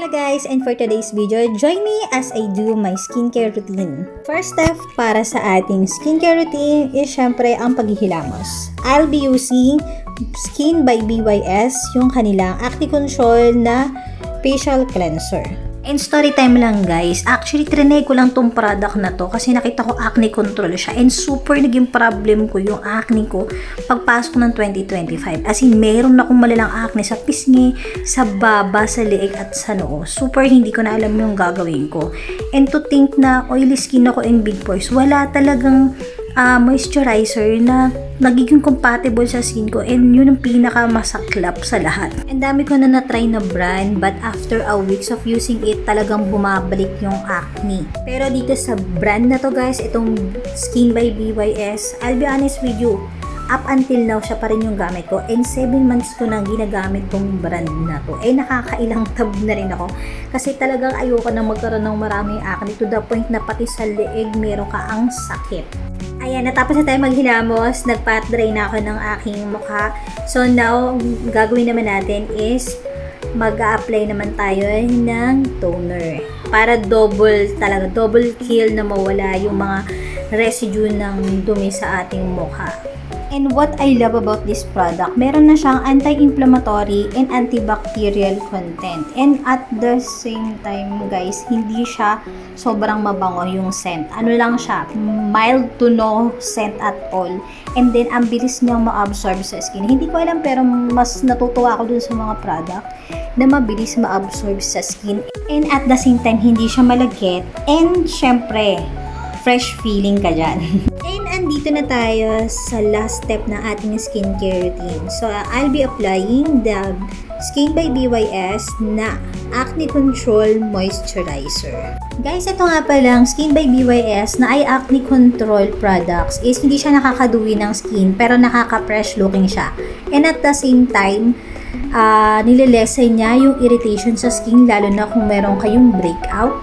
Hello guys, and for today's video, join me as I do my skincare routine. First step para sa ating skincare routine is syempre ang paghihilamos. I'll be using Skin by BYS, yung kanilang acne control na facial cleanser. And story time lang guys, actually trinay ko lang tong product na to kasi nakita ko acne control siya and super naging problem ko yung acne ko pagpasok ng 2025. As in, meron akong malalang acne sa pisngi, sa baba, sa leeg at sa noo. Super hindi ko na alam yung gagawin ko. And to think na oily skin ako and big pores, wala talagang moisturizer na nagiging compatible sa skin ko, and yun ang pinaka masaklap sa lahat. And dami ko na na-try na brand, but after a weeks of using it, talagang bumabalik yung acne. Pero dito sa brand na to guys, itong Skin by BYS, I'll be honest with you, up until now, siya pa rin yung gamit ko. And 7 months ko na ginagamit tong brand na to. Eh, nakakailang tab na rin ako. Kasi talagang ayoko na magkaroon ng maraming acne to the point na pati sa leeg meron ka ang sakit. Ayan, natapos na tayo maghilamos. Nag-pat dry na ako ng aking mukha. So now, gagawin naman natin is mag-a-apply naman tayo ng toner. Para double kill na mawala yung mga residue ng dumi sa ating mukha. And what I love about this product, meron na siyang anti-inflammatory and antibacterial content. And at the same time, guys, hindi siya sobrang mabango yung scent. Ano lang siya, mild to no scent at all. And then, ang bilis niyang ma-absorb sa skin. Hindi ko alam, pero mas natutuwa ako dun sa mga product na mabilis ma-absorb sa skin. And at the same time, hindi siya malagkit. And, syempre, fresh feeling ka dyan. And andito na tayo sa last step na ating skincare routine. So, I'll be applying the Skin by BYS na Acne Control Moisturizer. Guys, ito nga palang Skin by BYS na ay acne control products is hindi siya nakakaduwi ng skin pero nakaka-fresh looking siya. And at the same time, nililesen niya yung irritation sa skin lalo na kung meron kayong breakout.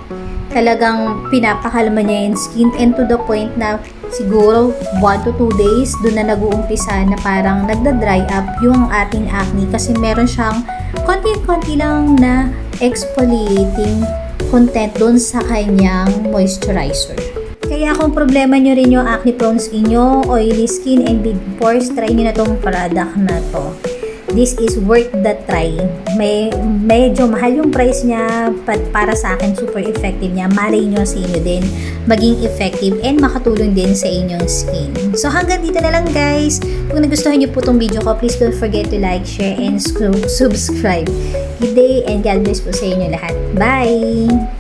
Talagang pinapakalma niya yung skin, and to the point na siguro 1 to 2 days doon na nag-uumpisa na parang nagda-dry up yung ating acne kasi meron siyang konti-konti lang na exfoliating content doon sa kanyang moisturizer. Kaya kung problema nyo rin yung acne prone skin nyo, oily skin and big pores, try nyo na tong product na to. This is worth the try. Medyo mahal yung price niya, but para sa akin super effective niya. Malay nyo sa inyo din maging effective and makatulong din sa inyong skin. So hanggang dito na lang guys. Kung nagustuhan nyo po tong video ko, please don't forget to like, share, and subscribe. Good day and God bless po sa inyo lahat. Bye!